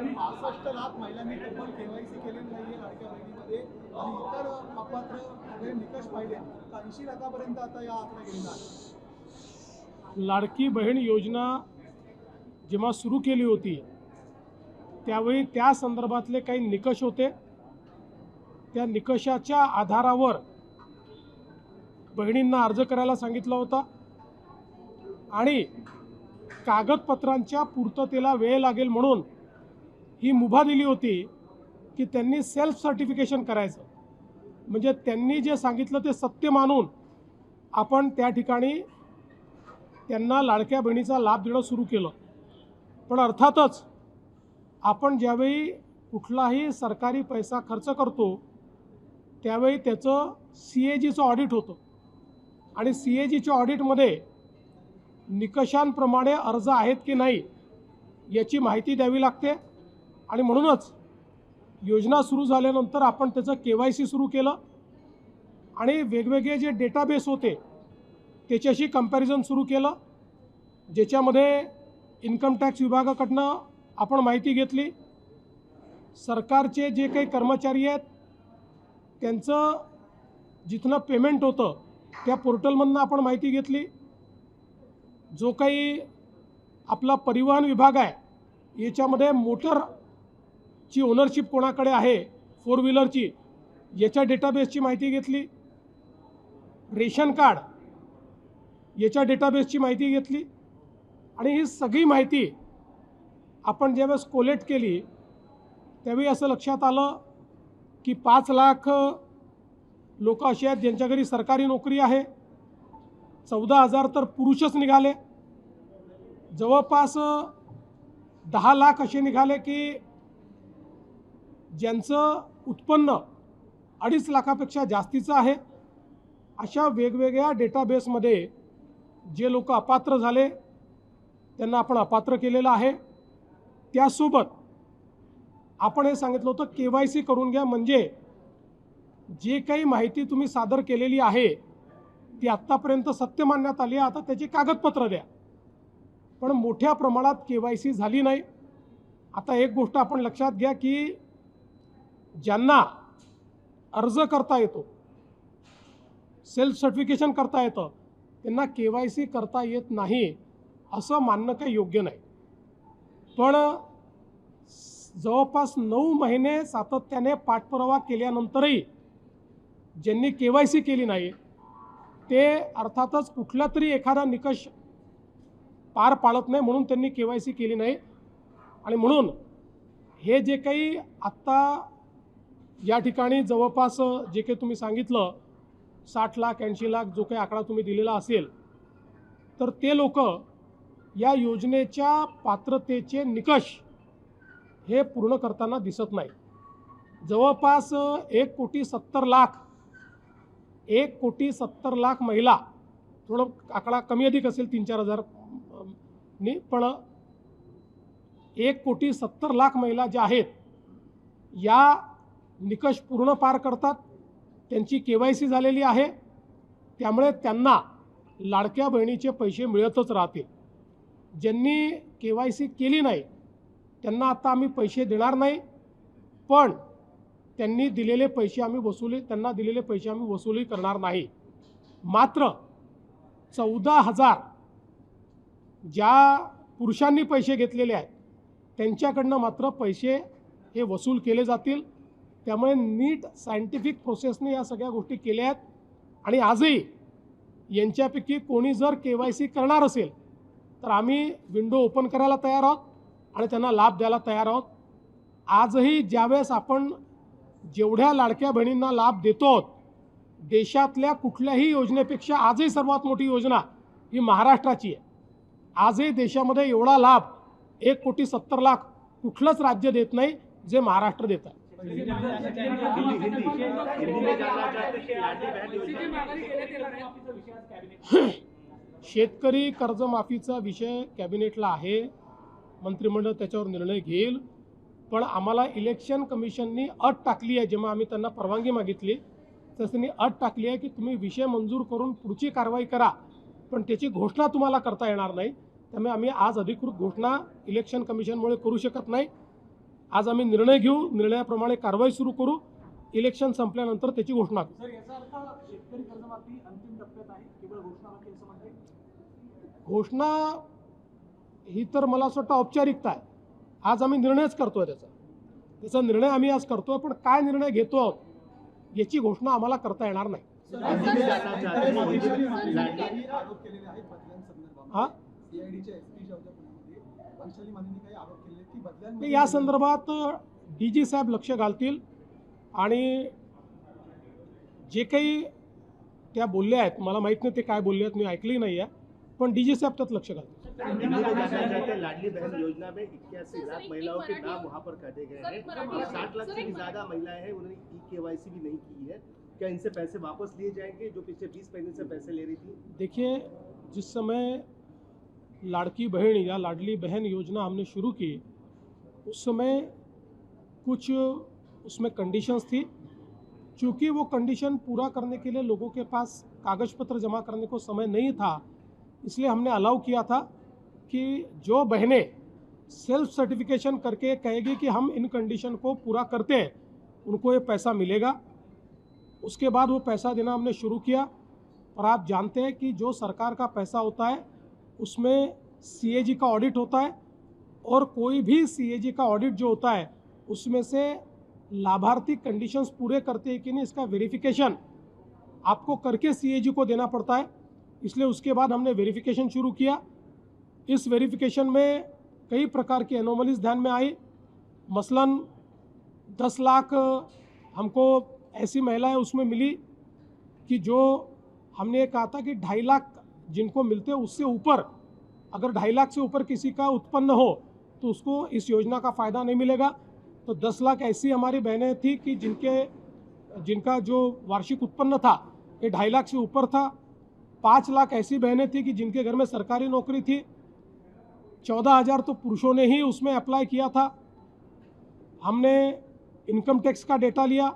65 लाख महिलांनी तब्बल केवायसी केलेली नाहीये लाडक्या बहिणीमध्ये आणि इतर अपात्र वगैरे निकष पाहिले 80 लाखापर्यंत आता या आकडा गेलेला आहे। लाडकी बहीण योजना जेव्हा सुरू केली होती त्यावेळी त्या संदर्भातले काही निकष होते, त्या निकषाच्या आधारावर बहिणींना अर्ज करायला सांगितलं होता आणि कागदपत्रांच्या पूर्ततेला वेळ लागेल म्हणून ही मुभा दिली होती की त्यांनी सेल्फ सर्टिफिकेशन करायचं, म्हणजे त्यांनी जे सांगितलं ते सत्य मानून आपण त्या ठिकाणी त्यांना लाडक्या बहिणीचा लाभ देणं सुरू केलं। पण अर्थातच आपण ज्यावेळी कुठलाही सरकारी पैसा खर्च करतो त्यावेळी त्याचं CAGचं ऑडिट होतं आणि CAGच्या ऑडिटमध्ये निकषांप्रमाणे अर्ज आहेत की नाही याची माहिती द्यावी लागते आणि म्हणूनच योजना सुरू झाल्यानंतर आपण त्याचं KYC सुरू केलं आणि वेगवेगळे जे डेटाबेस होते त्याच्याशी कंपॅरिझन सुरू केलं, ज्याच्यामध्ये इन्कम टॅक्स विभागाकडनं आपण माहिती घेतली, सरकारचे जे काही कर्मचारी आहेत त्यांचं जिथनं पेमेंट होतं त्या पोर्टलमधनं आपण माहिती घेतली, जो काही आपला परिवहन विभाग आहे याच्यामध्ये मोटरची ओनरशिप कोणाकडे आहे 4 व्हीलरची याच्या डेटाबेसची माहिती घेतली, रेशन कार्ड याच्या डेटाबेसची माहिती घेतली आणि ही सगळी माहिती आपण ज्यावेळेस कोलेक्ट केली त्यावेळी असं लक्षात आलं की 5 लाख लोक असे आहेत ज्यांच्या घरी सरकारी नोकरी आहे, 14,000 तर पुरुषच निघाले, जवळपास 10 लाख असे निघाले की ज्यांचं उत्पन्न 2.5 लाखापेक्षा जास्तीचं आहे। अशा वेगवेगळ्या डेटाबेसमध्ये जे लोक अपात्र झाले त्यांना आपण अपात्र केलेलं आहे। त्यासोबत आपण हे सांगितलं होतं KYC करून घ्या, म्हणजे जे काही माहिती तुम्ही सादर केलेली आहे ती आत्तापर्यंत सत्य मानण्यात आली आहे, आता त्याची कागदपत्र द्या। पण मोठ्या प्रमाणात KYC झाली नाही। आता एक गोष्ट आपण लक्षात घ्या की ज्यांना अर्ज करता येतो, सेल्फ सर्टिफिकेशन करता येतं, त्यांना KYC करता येत नाही असं मानणं काही योग्य नाही। पण जवळपास 9 महिने सातत्याने पाठपुरावा केल्यानंतरही ज्यांनी KYC केली नाही ते अर्थातच कुठला तरी एखादा निकष पार पाडत नाही म्हणून त्यांनी KYC केली नाही। आणि म्हणून हे जे काही आत्ता या ठिकाणी जवळपास जे काही तुम्ही सांगितलं 60 लाख 80 लाख जो काही आकडा तुम्ही दिलेला असेल तर ते लोक या योजनेच्या पात्रतेचे निकष हे पूर्ण करताना दिसत नाही। जवळपास 1,70,00,000 महिला, थोडं आकडा कमी अधिक असेल 3-4 हजार नी, पण 1,70,00,000 महिला ज्या आहेत या निकष पूर्ण पार करतात, त्यांची KYC झालेली आहे, त्यामुळे त्यांना लाडक्या बहिणीचे पैसे मिळतच राहतील। ज्यांनी KYC केली नाही त्यांना आता आम्ही पैसे देणार नाही, पण त्यांना दिलेले पैसे आम्ही वसुली करणार नाही। मात्र 14,000 ज्या पुरुषांनी पैसे घेतलेले आहेत त्यांच्याकडनं मात्र पैसे हे वसूल केले जातील। त्यामुळे नीट सायंटिफिक प्रोसेसने या सगळ्या गोष्टी केल्या आहेत आणि आजही यांच्यापैकी कोणी जर KYC करणार असेल तर आम्ही विंडो ओपन करायला तयार आहोत आणि त्यांना लाभ द्यायला तयार आहोत। आजही ज्यावेळेस आपण जेवढ्या लाडक्या बहिणींना लाभ देतो देशातल्या कुठल्याही योजनेपेक्षा आजही सर्वात मोठी योजना ही महाराष्ट्राची आहे। आजही देशामध्ये एवढा लाभ 1,70,00,000 कुठलंच राज्य देत नाही जे महाराष्ट्र देत आहे। शेतकरी कर्जमाफीचा विषय कॅबिनेटला आहे, मंत्रिमंडळ त्याच्यावर निर्णय घेईल, पण आम्हाला इलेक्शन कमिशननी अट टाकली आहे, जेव्हा आम्ही त्यांना परवानगी मागितली तर त्यांनी अट टाकली आहे की तुम्ही विषय मंजूर करून पुढची कारवाई करा, पण त्याची घोषणा तुम्हाला करता येणार नाही। त्यामुळे आम्ही आज अधिकृत घोषणा इलेक्शन कमिशनमुळे करू शकत नाही। आज आम्ही निर्णय घेऊ, निर्णयाप्रमाणे कारवाई सुरू करू, इलेक्शन संपल्यानंतर त्याची घोषणा करू. सर याचा अर्थ शेतकरी कर्जमाफी अंतिम टप्प्यात आहे, केवळ घोषणा बाकी असं म्हणता येईल? घोषणा ही तर मला असं वाटतं औपचारिकता आहे. आज आम्ही निर्णयच करतोय त्याचा निर्णय आम्ही आज करतोय, पण काय निर्णय घेतो आहोत याची घोषणा आम्हाला करता येणार नाही. आरोप केलेले आहेत बदल्यांसंदर्भात. हा सीआयडीच्या एसपीच्या पुण्यामध्ये वंशाली मानेंनी काही आरोप केले की बदल्यांमध्ये या संदर्भात DG साहेब लक्ष घालतील आणि जे काही त्या बोलल्या आहेत, मला माहीत नाही ते काय बोलले आहेत, मी ऐकली नाही आहे, पण DG साहेब त्यात लक्ष घालतील. लाडली बहन योजना में 81 लाख महिलाओं के नाम वहाँ पर काटे गए हैं और 60 लाख से भी ज्यादा महिलाएं हैं, उन्होंने EKYC भी नहीं की है. क्या इनसे पैसे वापस लिए जाएंगे जो पिछले 20 महीने से पैसे ले रही थी? देखिए, जिस समय लाड़की बहन या लाडली बहन योजना हमने शुरू की, उस समय कुछ उसमें कंडीशंस थी. चूँकि वो कंडीशन पूरा करने के लिए लोगों के पास कागज़ पत्र जमा करने को समय नहीं था, इसलिए हमने अलाउ किया था कि जो बहनें सेल्फ सर्टिफिकेशन करके कहेगी कि हम इन कंडीशन को पूरा करते हैं, उनको ये पैसा मिलेगा. उसके बाद वो पैसा देना हमने शुरू किया. और आप जानते हैं कि जो सरकार का पैसा होता है उसमें CAG का ऑडिट होता है, और कोई भी CAG का ऑडिट जो होता है उसमें से लाभार्थी कंडीशंस पूरे करते हैं कि नहीं, इसका वेरिफिकेशन आपको करके CAG को देना पड़ता है. इसलिए उसके बाद हमने वेरिफिकेशन शुरू किया. इस वेरिफिकेशन में कई प्रकार की एनोमलीज ध्यान में आई. मसलन 10 लाख हमको ऐसी महिलाएं उसमें मिली कि जो हमने ये कहा था कि 2.5 लाख जिनको मिलते हैं उससे ऊपर, अगर 2.5 लाख से ऊपर किसी का उत्पन्न हो तो उसको इस योजना का फ़ायदा नहीं मिलेगा. तो 10 लाख ऐसी हमारी बहनें थी कि जिनका जो वार्षिक उत्पन्न था ये 2.5 लाख से ऊपर था. 5 लाख ऐसी बहनें थी कि जिनके घर में सरकारी नौकरी थी. 14,000 तो पुरुषों ने ही उसमें अप्लाई किया था. हमने इनकम टैक्स का डेटा लिया,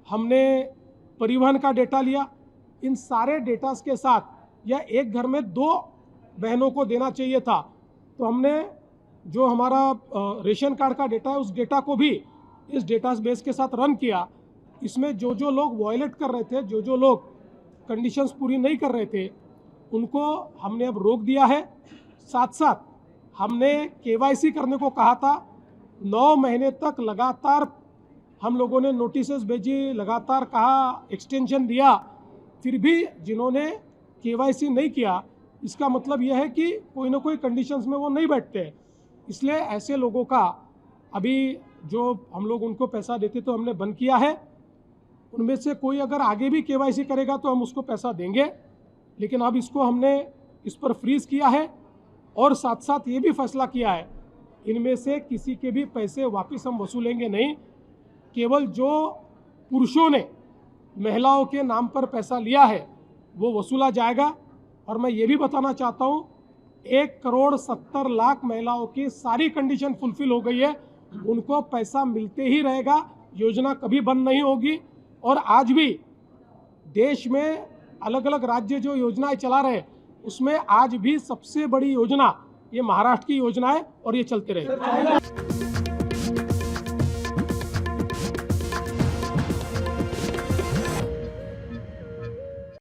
हमने परिवहन का डेटा लिया. इन सारे डेटास के साथ या एक घर में 2 बहनों को देना चाहिए था, तो हमने जो हमारा रेशन कार्ड का डेटा है उस डेटा को भी इस डेटा बेस के साथ रन किया. इसमें जो लोग वायलेट कर रहे थे, जो लोग कंडीशंस पूरी नहीं कर रहे थे, उनको हमने अब रोक दिया है. साथ साथ हमने KYC करने को कहा था. 9 महीने तक लगातार हम लोगों ने नोटिसेस भेजी, लगातार कहा, एक्सटेंशन दिया, फिर भी जिन्होंने KYC नहीं किया, इसका मतलब यह है कि कोई ना कोई कंडीशंस में वो नहीं बैठते. इसलिए ऐसे लोगों का अभी जो हम लोग उनको पैसा देते तो हमने बंद किया है. उनमें से कोई अगर आगे भी KYC करेगा तो हम उसको पैसा देंगे, लेकिन अब इसको हमने इस पर फ्रीज़ किया है. और साथ साथ ये भी फैसला किया है, इनमें से किसी के भी पैसे वापस हम वसूलेंगे नहीं. केवल जो पुरुषों ने महिलाओं के नाम पर पैसा लिया है वो वसूला जाएगा. और मैं ये भी बताना चाहता हूँ, 1,70,00,000 महिलाओं की सारी कंडीशन फुलफिल हो गई है. उनको पैसा मिलते ही रहेगा, योजना कभी बंद नहीं होगी. और आज भी देश में अलग अलग राज्य जो योजनाएं चला रहे हैं उसमें आज भी सबसे बड़ी योजना ये महाराष्ट्र की योजना है और ये चलते रहेगी.